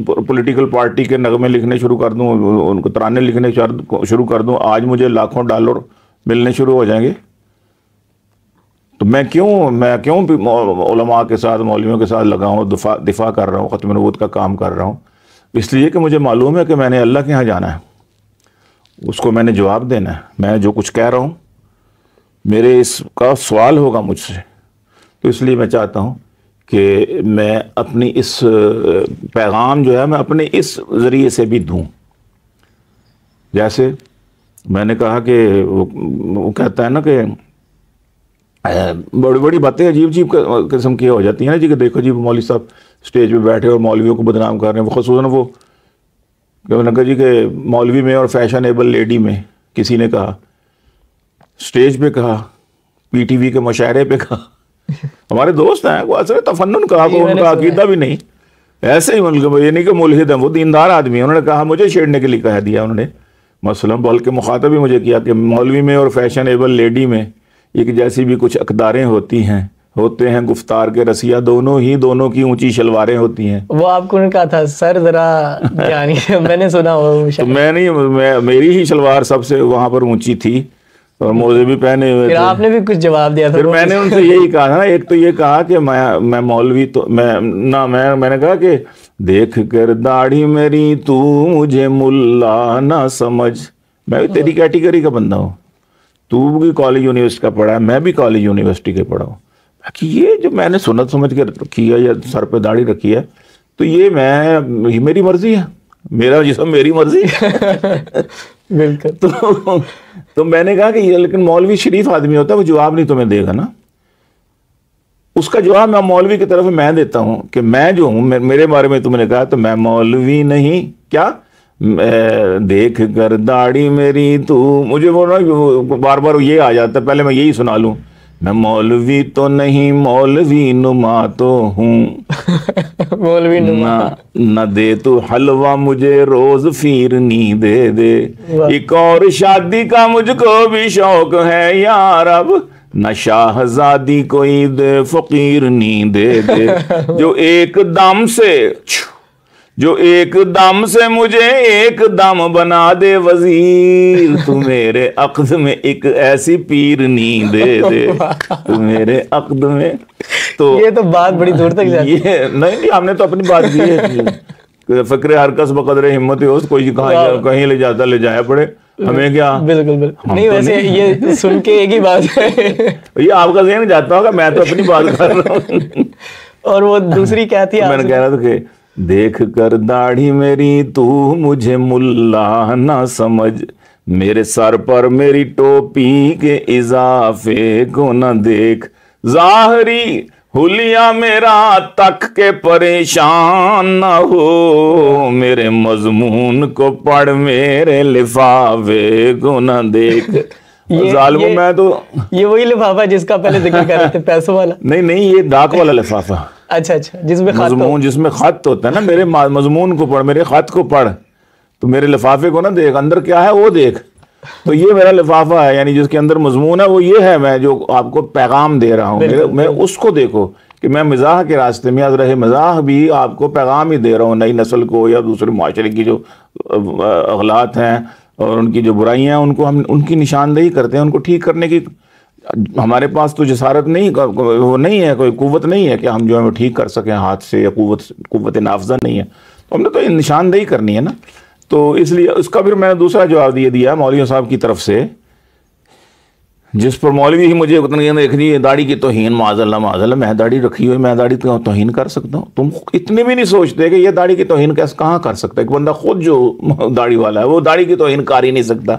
پولیٹیکل پارٹی کے نغمے لکھنے شروع کر دوں، ان کو ترانے لکھنے شروع کر دوں. آج مجھے لاکھوں ڈالر ملنے شروع ہو جائیں گے. تو میں کیوں علماء کے ساتھ، مولویوں کے ساتھ لگا ہوں، دفاع کر رہا ہوں، ختم نبوت کا کام کر رہا ہوں؟ اس لیے کہ مجھے معلوم ہے کہ میں نے اللہ کے ہاں جانا ہے، اس کو میں نے جواب دینا ہے. میں جو کچھ کہہ رہا ہوں میرے اس کا سوال ہوگا مجھ سے. تو اس لیے میں چاہتا ہوں کہ میں اپنی اس پیغام جو ہے میں اپنے اس ذریعے سے بھی دوں. جیسے میں نے کہا کہ وہ کہتا ہے نا کہ بڑی بڑی باتیں عجیب قسم کی ہو جاتی ہیں نا جی، کہ دیکھو جی مولوی صاحب اسٹیج پہ بیٹھے اور مولویوں کو بدنام کر رہے ہیں. خصوصاً وہ کہ جی کہ مولوی میں اور فیشنیبل لیڈی میں کسی نے کہا، اسٹیج پہ کہا، پی ٹی وی کے مشاعرے پہ کہا. ہمارے دوست ہیں، وہ اصل تفنن کہا، وہ ان کا عقیدہ بھی نہیں، ایسے ہی یہ نہیں کہ ملحد ہیں، وہ دیندار آدمی ہیں. انہوں نے کہا مجھے چھیڑنے کے لیے کہہ دیا انہوں نے مثلا، بلکہ مخاطب بھی مجھے کیا کہ مولوی میں اور فیشنیبل لیڈی میں ایک جیسی بھی کچھ اقداریں ہوتے ہیں گفتار کے رسیا، دونوں کی اونچی شلواریں ہوتی ہیں. وہ آپ کو نے کہا تھا سر ذرا یعنی میں نے سنا تو میں نہیں، میری ہی شلوار سب سے وہاں پر اونچی تھی اور موزے بھی پہنے ہوئے تھے. آپ نے بھی کچھ جواب دیا تھا. پھر میں نے ان سے یہی کہا تھا نا، ایک تو یہ کہا کہ میں مولوی تو میں نے کہا کہ دیکھ کر داڑھی میری تو مجھے ملا نہ سمجھ، میں بھی تیری کیٹیگری کا بندہ ہوں. تو بھی کالج یونیورسٹی کا پڑھا ہے، میں بھی کالج یونیورسٹی کے پڑھا ہوں. کہ یہ جو میں نے سنت سمجھ کے رکھی ہے یا سر پہ داڑھی رکھی ہے تو یہ میری مرضی ہے، میرا جسم میری مرضی. بالکل. تو میں نے کہا کہ یہ لیکن مولوی شریف آدمی ہوتا ہے، وہ جواب نہیں تمہیں دے گا نا. اس کا جواب میں مولوی کی طرف میں دیتا ہوں کہ میں جو ہوں، میرے بارے میں تم نے کہا تو میں مولوی نہیں. کیا دیکھ کر داڑھی میری تو، مجھے وہ بار بار یہ آ جاتا ہے، پہلے میں یہی سنا لوں میں مولوی تو نہیں مولوی نما تو ہوں، مولوی نما، نہ دے تو حلوہ مجھے روز فیرنی دے دے، ایک اور شادی کا مجھ کو بھی شوق ہے یار، اب نہ شاہزادی کوئی دے فقیر نہیں دے دے، جو ایک دم سے مجھے ایک دم بنا دے وزیر، تو میرے عقد میں ایک ایسی پیر نہیں دے دے، تو میرے عقد میں۔ تو یہ تو بات بڑی دور تک جاتی ہے۔ یہ نہیں، ہم نے تو اپنی بات کی ہے، فکر ہر کس بقدر ہمت ہو، کوئی کہیں لے جاتا لے جایا پڑے، ہمیں کیا۔ بالکل نہیں، ویسے یہ سن کے ایک ہی بات ہے، یہ آپ کا ذہن جاتا ہوگا، میں تو اپنی بات کر رہا ہوں۔ اور وہ دوسری کیا تھی؟ میں نے کہہ رہا تھا کہ دیکھ کر داڑھی میری تو مجھے ملا نہ سمجھ، میرے سر پر میری ٹوپی کے اضافے کو نہ دیکھ، ظاہری حلیہ میرا تک کے پریشان نہ ہو، میرے مضمون کو پڑھ میرے لفافے کو نہ دیکھ۔ ظالم میں تو یہ وہی لفافہ جس کا پہلے ذکر کر رہے تھے، پیسوں والا؟ نہیں، یہ ڈاک والا لفافہ۔ اچھا، جس میں مضمون، جس میں خط ہوتا ہے نا، میرے مضمون کو پڑھ، میرے خط کو پڑھ، تو میرے لفافے کو نہ دیکھ، اندر کیا ہے وہ دیکھ۔ تو یہ میرا لفافہ ہے، یعنی جس کے اندر مضمون ہے وہ یہ ہے، میں جو آپ کو پیغام دے رہا ہوں، میں اس کو دیکھو کہ میں مزاح کے راستے میں، رہے مزاح بھی آپ کو پیغام ہی دے رہا ہوں، نئی نسل کو یا دوسرے معاشرے کی جو اغلاط ہیں اور ان کی جو برائیاں ہیں، ان کو ہم ان کی نشاندہی کرتے ہیں، ان کو ٹھیک کرنے کی ہمارے پاس تو جسارت نہیں، وہ نہیں ہے، کوئی قوت نہیں ہے کہ ہم جو ہے وہ ٹھیک کر سکیں ہاتھ سے، یا قوت نافذہ نہیں ہے، تو ہم نے تو نشاندہی کرنی ہے نا۔ تو اس لیے اس کا پھر میں نے دوسرا جواب دیا مولوی صاحب کی طرف سے، جس پر مولوی ہی مجھے دیکھنی داڑھی کی توہین، معاذ اللہ، میں داڑھی رکھی ہوئی، میں داڑھی کی توہین کر سکتا ہوں؟ تم اتنے بھی نہیں سوچتے کہ یہ داڑھی کی توہین کہاں کر سکتا ہے؟ ایک بندہ خود جو داڑھی والا ہے وہ داڑھی کی توہین کر ہی نہیں سکتا۔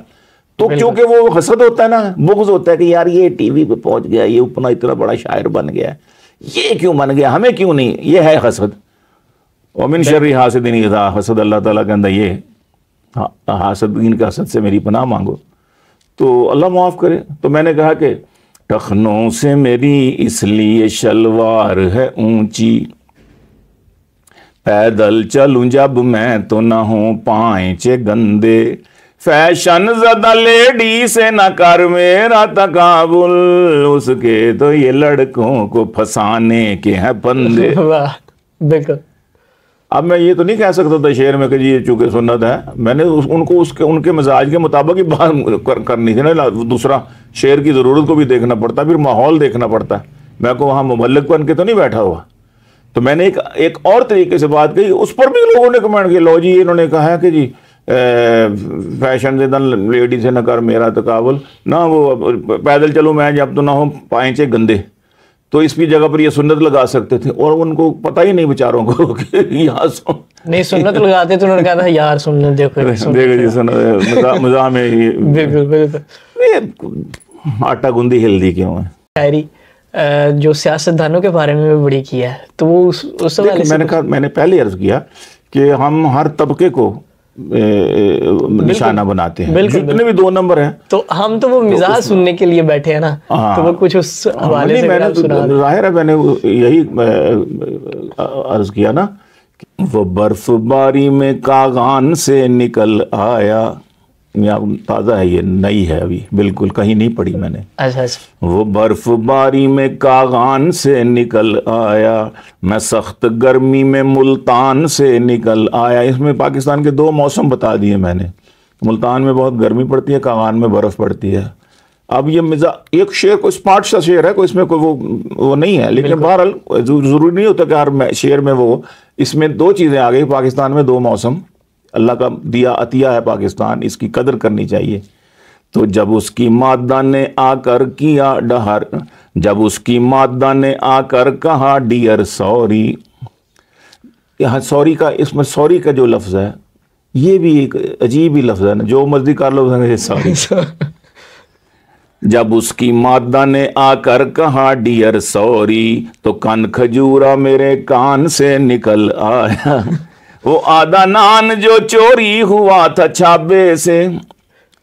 تو کیونکہ وہ حسد ہوتا ہے نا، بغض ہوتا ہے کہ یار یہ ٹی وی پہ پہنچ گیا، یہ اتنا بڑا شاعر بن گیا، یہ کیوں بن گیا، ہمیں کیوں نہیں؟ یہ ہے حسد۔ ومن شر حاسد اذا حسد، اللہ تعالیٰ کے اندر یہ حاسدین کے حسد سے میری پناہ مانگو، تو اللہ معاف کرے۔ تو میں نے کہا کہ ٹخنوں سے میری اس لیے شلوار ہے اونچی، پیدل چلوں جب میں تو نہ ہوں پائچے گندے، فیشن زدہ لیڈی سے نہ کر میرا تقابل، اس کے تو یہ لڑکوں کو پھنسانے کے ہیں پندے۔ بالکل۔ اب میں یہ تو نہیں کہہ سکتا تھا شعر میں کہ جی یہ چونکہ سنت ہے، میں نے ان کو ان کے مزاج کے مطابق ہی بات کرنی تھی نا، دوسرا شعر کی ضرورت کو بھی دیکھنا پڑتا، پھر ماحول دیکھنا پڑتا ہے، میں کو وہاں مبلغ بن کے تو نہیں بیٹھا ہوا۔ تو میں نے ایک اور طریقے سے بات کہی، اس پر بھی لوگوں نے کمنٹ کیا، لو جی انہوں نے کہا کہ جی فیشن زدہ لیڈی سے نہ کر میرا تقابل، نہ وہ پیدل چلوں میں جب تو نہ ہوں پائچے گندے، تو اس کی جگہ پر یہ سنت لگا سکتے تھے، اور ان کو پتہ ہی نہیں بیچاروں کو کہ یہاں نہیں سنت لگاتے تو انہوں نے کہا تھا یار سنت دیکھو جی سنت مزاح میں ہی۔ بالکل آٹا گوندی ہلدی کیوں ہے؟ شاعری جو سیاستدانوں کے بارے میں بڑی کیا ہے، تو وہ اس حوالے سے میں نے پہلے عرض کیا کہ ہم ہر طبقے کو نشانہ بناتے ہیں، جتنے بھی 2 نمبر ہیں، تو ہم تو وہ مزاح سننے کے لیے بیٹھے ہیں نا، تو وہ کچھ اس حوالے سے ظاہر ہے، میں نے یہی عرض کیا نا، وہ برف باری میں کاغان سے نکل آیا، تازہ ہے یہ، نئی ہے ابھی بالکل، کہیں نہیں پڑھی میں نے۔ وہ برف باری میں کاغان سے نکل آیا، میں سخت گرمی میں ملتان سے نکل آیا۔ اس میں پاکستان کے 2 موسم بتا دیے میں نے، ملتان میں بہت گرمی پڑتی ہے، کاغان میں برف پڑتی ہے۔ اب یہ ایک شعر کوئی اسمارٹ سا شعر ہے، کوئی اس میں کوئی وہ نہیں ہے، لیکن بہرحال ضروری نہیں ہوتا کہ ہر شعر میں وہ، اس میں 2 چیزیں آ گئی، پاکستان میں 2 موسم، اللہ کا دیا عطیہ ہے پاکستان، اس کی قدر کرنی چاہیے۔ تو جب اس کی مادہ نے آ کر کیا ڈہر، جب اس کی مادہ نے آ کر کہا ڈیئر سوری، یہاں سوری کا، اس میں سوری کا جو لفظ ہے یہ بھی ایک عجیب ہی لفظ ہے نا، جو مرضی کر لو سوری۔ جب اس کی مادہ نے آ کر کہا ڈیئر سوری، تو کن کھجورا میرے کان سے نکل آیا، وہ آدھا نان جو چوری ہوا تھا چھابے سے،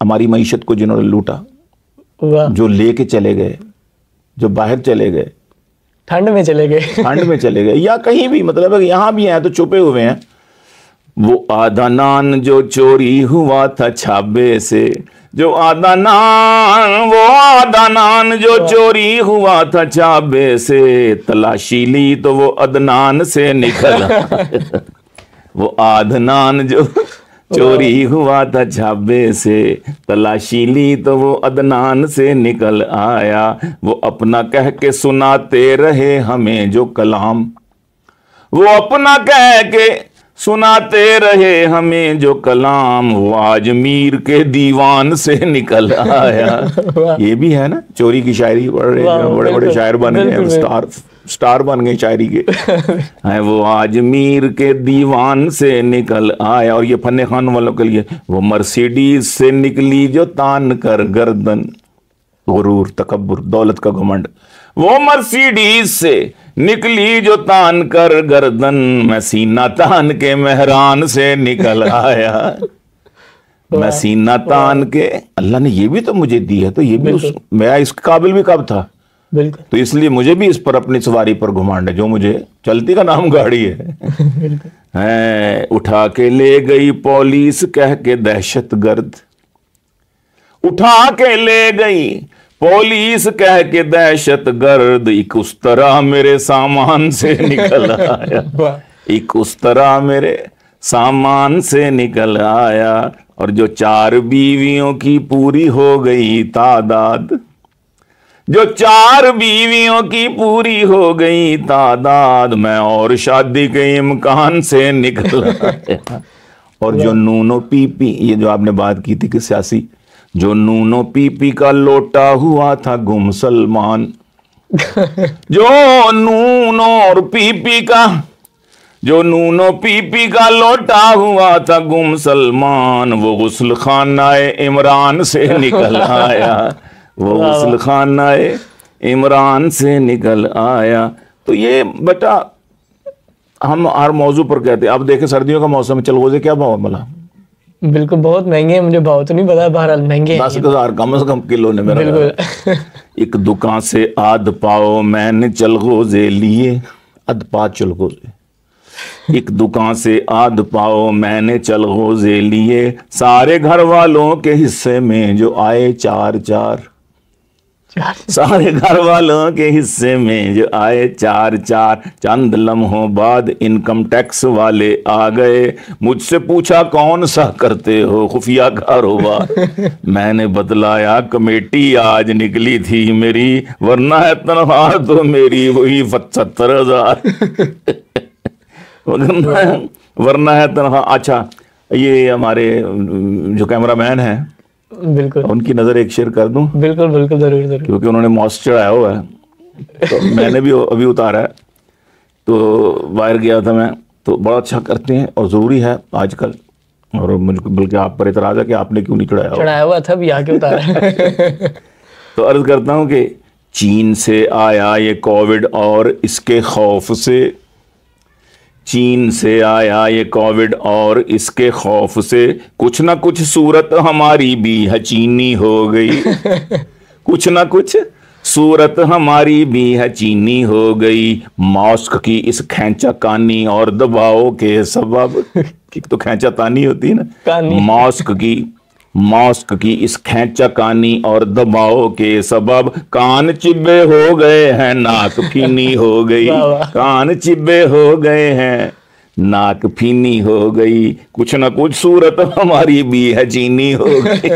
ہماری معیشت کو جنہوں نے لوٹا، جو لے کے چلے گئے، جو باہر چلے گئے, ٹھنڈ میں چلے گئے, ٹھنڈ میں چلے گئے, یا کہیں بھی, مطلب ہے کہ یہاں بھی ہیں تو چھپے ہوئے ہیں. وہ آدھا نان جو چوری ہوا تھا چھابے سے, جو آدھا نان, وہ آدھا نان جو چوری ہوا تھا چھابے سے, تلاشی لی تو وہ عدنان سے نکلا. وہ آدھا نان جو چوری ہوا تھا چھابے سے, تلاشی لی تو وہ عدنان سے نکل آیا. وہ اپنا کہہ کے سناتے رہے ہمیں جو کلام, وہ اپنا کہہ کے سناتے رہے ہمیں جو کلام, وہ آج میر کے دیوان سے نکل آیا. یہ بھی ہے نا, چوری کی شاعری پڑھ رہے ہیں, بڑے بڑے شاعر بن گئے ہیں, سٹار بن گئے شاعری کے. وہ آج میر کے دیوان سے نکل آیا. اور یہ فن خان والوں کے لیے, وہ مرسیڈیز سے نکلی جو تان کر گردن, غرور, تکبر, دولت کا گھمنڈ. وہ مرسیڈیز سے نکلی جو تان کر گردن, میں سینہ تان کے مہران سے نکل آیا. میں سینہ تان کے, اللہ نے یہ بھی تو مجھے دی ہے, تو یہ بھی میں اس قابل بھی کب تھا, بالکل. تو اس لیے مجھے بھی اس پر اپنی سواری پر گھمانڈ ہے, جو مجھے چلتی کا نام گاڑی ہے. اٹھا کے لے گئی پولیس کہہ کے دہشت گرد, اٹھا کے لے گئی پولیس کہہ کے دہشت گرد, ایک اس طرح میرے سامان سے نکل آیا. ایک اس طرح میرے سامان سے نکل آیا. اور جو 4 بیویوں کی پوری ہو گئی تعداد, جو 4 بیویوں کی پوری ہو گئی تعداد, میں اور شادی کے امکان سے نکل آیا. اور جو نونو پی پی, یہ جو آپ نے بات کی تھی کہ سیاسی, جو نونو پی پی کا لوٹا ہوا تھا گم سلمان, جو نونو اور پی پی کا, جو نونو پی پی کا لوٹا ہوا تھا گم سلمان, وہ غسل خانہ عمران سے نکل آیا. وہ غسل خانہ عمران سے نکل آیا. تو یہ بیٹا ہم ہر موضوع پر کہتے ہیں. اب دیکھیں سردیوں کا موسم, چلغوزے کیا بھاؤ ملا؟ بالکل بہت مہنگے ہیں, مجھے بھاؤ تو نہیں پتا, بہرحال مہنگے ہیں. 10,000 کم از کم کلو نے میرا. بالکل. ایک دکان سے آدھ پاؤ میں نے چلغوزے لیے, ادھ پا چلغوزے. ایک دکان سے آدھ پاؤ میں نے چلغوزے لیے, سارے گھر والوں کے حصے میں جو آئے 4 سارے گھر والوں کے حصے میں جو آئے 4. چند لمحوں بعد انکم ٹیکس والے آ گئے, مجھ سے پوچھا کون سا کرتے ہو خفیہ کاروبار. میں نے بتلایا کمیٹی آج نکلی تھی میری, ورنہ ہے تنخواہ تو میری وہی 75,000. ورنہ ہے تنخواہ. اچھا, یہ ہمارے جو کیمرہ مین ہیں, بالکل, ان کی نظر ایک شیئر کر دوں. بالکل بالکل, ضرور, کیونکہ انہوں نے موسچر آیا ہوا ہے, تو میں نے بھی ابھی اتارا ہے, تو باہر گیا تھا میں, تو بڑا اچھا کرتے ہیں اور ضروری ہے آج کل. اور مجھ کو بلکہ آپ پر اعتراض ہے کہ آپ نے کیوں نہیں چڑھایا ہوا تھا, بھی آگے اتارا. تو عرض کرتا ہوں کہ چین سے آیا یہ کووڈ اور اس کے خوف سے, چین سے آیا یہ کووڈ اور اس کے خوف سے, کچھ نہ کچھ صورت ہماری بھی ہے چینی ہو گئی. کچھ نہ کچھ صورت ہماری بھی ہے چینی ہو گئی. ماسک کی اس کھینچا کانی اور دباؤ کے سبب, تو کھینچا تانی ہوتی ہے نا, ماسک کی اس کھینچا کانی اور دباؤ کے سبب, کان چبے ہو گئے ہیں ناک پھینی ہو گئی. کان چبے ہو گئے ہیں ناک پھینی ہو گئی. کچھ نہ کچھ صورت ہماری بھی ہے چینی ہو گئی.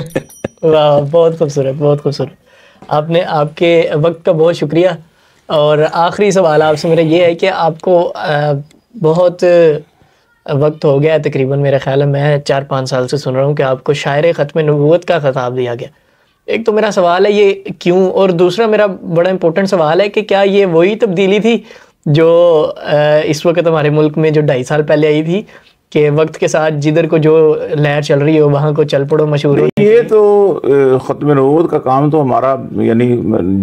واہ, بہت خوبصورت, بہت خوبصورت. آپ نے, آپ کے وقت کا بہت شکریہ. اور آخری سوال آپ سے میرا یہ ہے کہ آپ کو بہت وقت ہو گیا ہے تقریباً, میرا خیال ہے میں 4-5 سال سے سن رہا ہوں کہ آپ کو شاعر ختم نبوت کا خطاب دیا گیا. ایک تو میرا سوال ہے یہ کیوں, اور دوسرا میرا بڑا امپورٹنٹ سوال ہے کہ کیا یہ وہی تبدیلی تھی جو اس وقت ہمارے ملک میں جو 2.5 سال پہلے آئی تھی, کہ وقت کے ساتھ جدھر کو جو لہر چل رہی ہو وہاں کو چل پڑو, مشہور ہو. یہ تو ختم نبوت کا کام تو ہمارا یعنی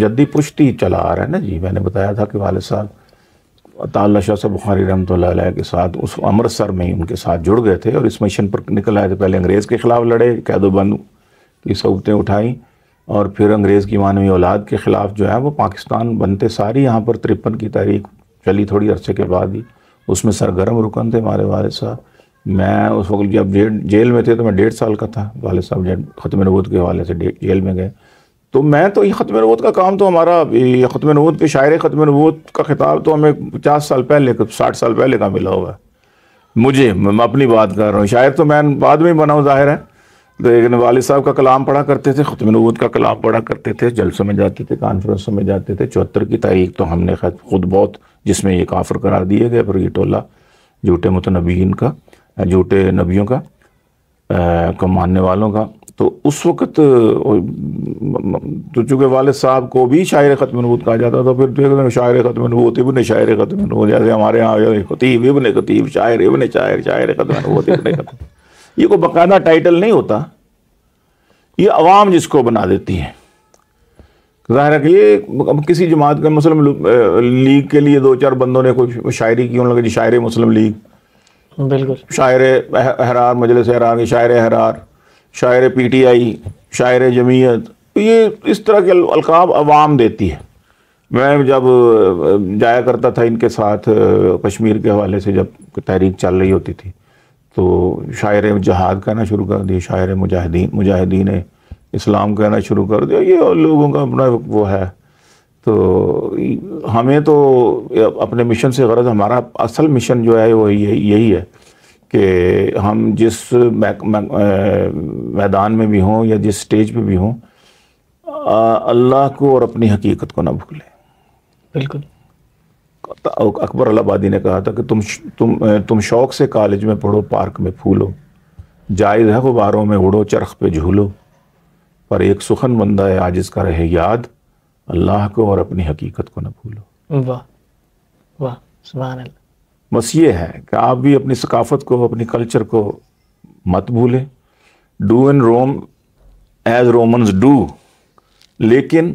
جدی پشتی چلا آ رہا ہے نا جی. میں نے بتایا تھا کہ والد صاحب تعالیٰ شاہ صاحب بخاری رحمۃ اللہ علیہ کے ساتھ اس امرتسر میں ان کے ساتھ جڑ گئے تھے, اور اس مشن پر نکل آئے تھے. پہلے انگریز کے خلاف لڑے, قید و بند کی صعوبتیں اٹھائیں, اور پھر انگریز کی مانوی اولاد کے خلاف جو ہے وہ پاکستان بنتے ساری یہاں پر 53 کی تحریک چلی تھوڑی عرصے کے بعد ہی. اس میں سرگرم رکن تھے ہمارے والد صاحب. میں اس وقت جب جیل میں تھے تو میں 1.5 سال کا تھا. والد صاحب ختم نبوت کے حوالے سے جیل میں گئے. تو میں تو یہ ختم نبوت کا کام تو ہمارا یہ ختم نبوت پہ شاعر ختم نبوت کا خطاب تو ہمیں 50 سال پہلے 60 سال پہلے کا ملا ہوا ہے مجھے. میں اپنی بات کر رہا ہوں. شاعر تو میں بعد میں بنا ہوں ظاہر ہے. لیکن والد صاحب کا کلام پڑھا کرتے تھے, ختم نبوت کا کلام پڑھا کرتے تھے, جلسوں میں جاتے تھے, کانفرنسوں میں جاتے تھے. 74 کی تاریخ تو ہم نے خود بہت, جس میں یہ کافر قرار دیے گئے پھر یہ ٹولہ جھوٹے متنبیین کا, جھوٹے نبیوں کا کو ماننے والوں کا. تو اس وقت تو چونکہ والد صاحب کو بھی شاعر ختم نبوت کہا جاتا تھا, پھر شاعر ختم نبوت ابن شاعر ختم نبوت, جیسے ہمارے ہاں خطیب ابن خطیب, شاعر ابن شاعر, شاعر ختم نبوت ابن ختم. یہ کوئی باقاعدہ ٹائٹل نہیں ہوتا, یہ عوام جس کو بنا دیتی ہے. ظاہر ہے کہ یہ کسی جماعت کے مسلم لیگ کے لیے 2-4 بندوں نے کوئی شاعری کی, انہوں نے شاعر مسلم لیگ, بالکل شاعر احرار, مجلس احرار کے شاعر احرار, شاعر PTI, شاعر جمعیت, یہ اس طرح کے القاب عوام دیتی ہے. میں جب جایا کرتا تھا ان کے ساتھ کشمیر کے حوالے سے, جب تحریک چل رہی ہوتی تھی, تو شاعر جہاد کہنا شروع کر دیا, شاعر مجاہدین اسلام کہنا شروع کر دیا. یہ لوگوں کا اپنا وہ ہے. تو ہمیں تو اپنے مشن سے غرض, ہمارا اصل مشن جو ہے وہ یہی ہے کہ ہم جس میدان میں بھی ہوں یا جس سٹیج پہ بھی ہوں, اللہ کو اور اپنی حقیقت کو نہ بھولیں. بالکل. اکبر الہآبادی نے کہا تھا کہ تم شوق سے کالج میں پڑھو, پارک میں پھولو, جائز ہے غباروں میں اڑو, چرخ پہ جھولو, پر ایک سخن بندہ ہے عاجز کا رہے یاد, اللہ کو اور اپنی حقیقت کو نہ بھولو. واہ واہ, سبحان اللہ. بس یہ ہے کہ آپ بھی اپنی ثقافت کو, اپنی کلچر کو مت بھولیں. Do in room as Romans do, لیکن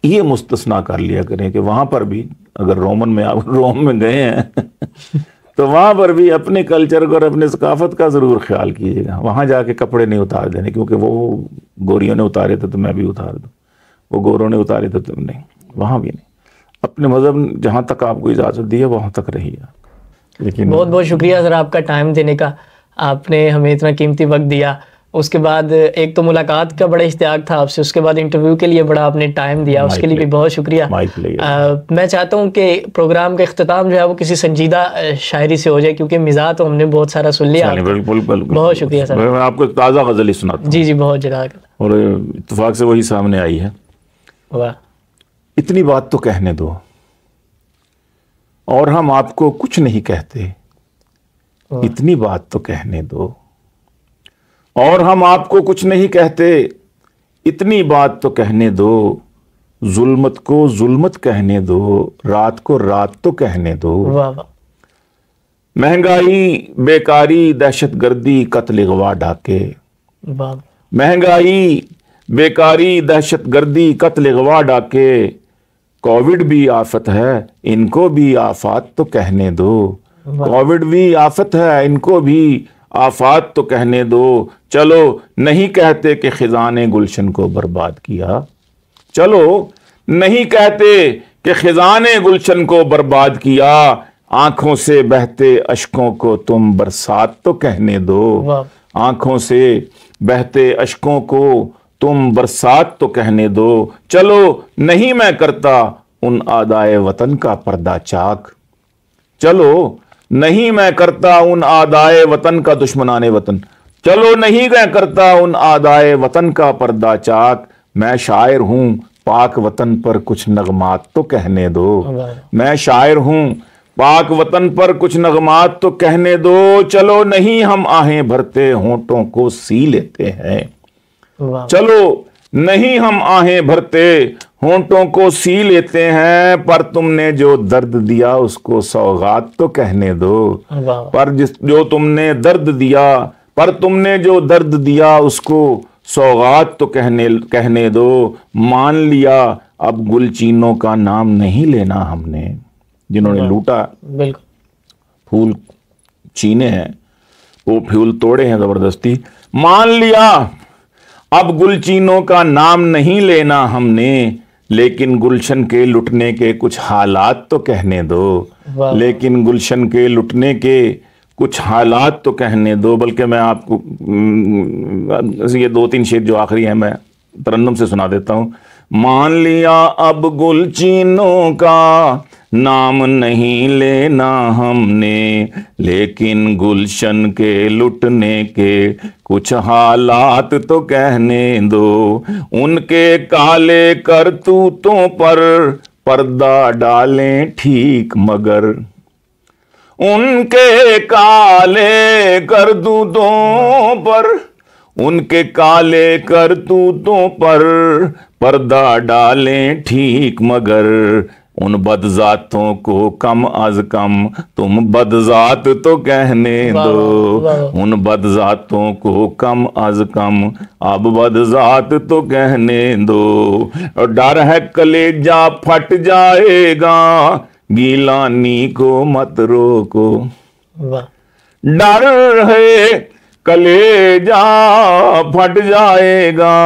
یہ مستثنا کر لیا کریں کہ وہاں پر بھی اگر روم میں گئے ہیں تو وہاں پر بھی اپنے کلچر کو اور اپنے ثقافت کا ضرور خیال کیجیے گا. وہاں جا کے کپڑے نہیں اتار دینے, کیونکہ وہ گوریوں نے اتارے تھے تو میں بھی اتار دوں, وہ گوروں نے اتارے تھے تم نہیں. وہاں بھی نہیں. اپنے مذہب جہاں تک آپ کو اجازت دی ہے وہاں تک رہیے. لیکن بہت بہت شکریہ سر آپ کا ٹائم دینے کا, آپ نے ہمیں اتنا قیمتی وقت دیا. اس کے بعد ایک تو ملاقات کا بڑا اشتیاق تھا آپ سے, اس کے بعد انٹرویو کے لیے بڑا آپ نے ٹائم دیا, اس کے لیے بھی بہت شکریہ. میں چاہتا ہوں کہ پروگرام کا اختتام جو ہے وہ کسی سنجیدہ شاعری سے ہو جائے, کیونکہ مزاح تو ہم نے بہت سارا سن لیا. بہت شکریہ سر. میں آپ کو ایک تازہ غزل ہی سناتا ہوں. جی بہت جزاک اللہ. اور اتفاق سے وہی سامنے آئی ہے. واہ. اتنی بات تو کہنے دو اور ہم آپ کو کچھ نہیں کہتے, اتنی بات تو کہنے دو اور ہم آپ کو کچھ نہیں کہتے, اتنی بات تو کہنے دو. ظلمت کو ظلمت کہنے دو, رات کو رات تو کہنے دو. مہنگائی, بیکاری, دہشت گردی, قتل اغوا, ڈاکے. مہنگائی, بیکاری, دہشت گردی, قتل اغوا, ڈاکے. کووڈ بھی آفت ہے, ان کو بھی آفات تو کہنے دو. کووڈ بھی آفت ہے, ان کو بھی آفات تو کہنے دو. چلو نہیں کہتے کہ خزاں نے گلشن کو برباد کیا, چلو نہیں کہتے کہ خزاں نے گلشن کو برباد کیا. آنکھوں سے بہتے اشکوں کو تم برسات تو کہنے دو. آنکھوں سے بہتے اشکوں کو تم برسات تو کہنے دو. چلو نہیں میں کرتا ان آدائے وطن کا پردہ چاک, چلو نہیں میں کرتا ان آدائے وطن کا, دشمنان وطن, چلو نہیں میں کرتا ان آدائے وطن کا پردہ چاک. میں شاعر ہوں پاک وطن پر کچھ نغمات تو کہنے دو. میں شاعر ہوں پاک وطن پر کچھ نغمات تو کہنے دو. چلو نہیں ہم آہیں بھرتے ہونٹوں کو سی لیتے ہیں, چلو نہیں ہم آہیں بھرتے ہونٹوں کو سی لیتے ہیں. پر تم نے جو درد دیا اس کو سوغات تو کہنے دو. پر جو تم نے درد دیا, پر تم نے جو درد دیا اس کو سوغات تو کہنے دو. مان لیا اب گل چینوں کا نام نہیں لینا ہم نے, جنہوں نے لوٹا پھول چینے ہیں, وہ پھول توڑے ہیں زبردستی. مان لیا اب گلچینوں کا نام نہیں لینا ہم نے، لیکن گلشن کے لٹنے کے کچھ حالات تو کہنے دو، لیکن گلشن کے لٹنے کے کچھ حالات تو کہنے دو۔ بلکہ میں آپ کو یہ 2-3 شعر جو آخری ہیں میں ترنم سے سنا دیتا ہوں۔ مان لیا اب گلچینوں کا نام نہیں لینا ہم نے، لیکن گلشن کے لٹنے کے کچھ حالات تو کہنے دو۔ ان کے کالے کرتوتوں پر پردہ ڈالیں ٹھیک مگر، ان کے کالے کرتوتوں پر، ان کے کالے کرتوتوں پر پردہ ڈالیں ٹھیک مگر، ان بدذاتوں کو کم از کم تم بدذات تو کہنے دو۔ ان بدذاتوں کو کم از کم اب بدذات تو کہنے دو۔ ڈر ہے کلیجہ پھٹ جائے گا گیلانی کو مت روکو، ڈر ہے کلیجہ پھٹ جائے گا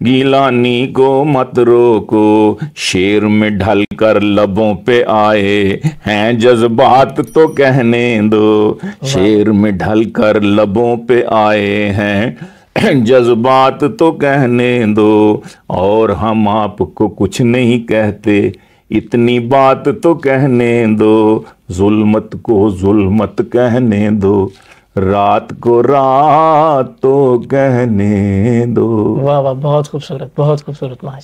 گیلانی کو مت روکو۔ شیر میں ڈھل کر لبوں پہ آئے ہیں جذبات تو کہنے دو، شیر میں ڈھل کر لبوں پہ آئے ہیں جذبات تو کہنے دو۔ اور ہم آپ کو کچھ نہیں کہتے اتنی بات تو کہنے دو، ظلمت کو ظلمت کہنے دو، رات کو رات تو کہنے دو۔ واہ واہ، بہت خوبصورت، بہت خوبصورت مہاجر۔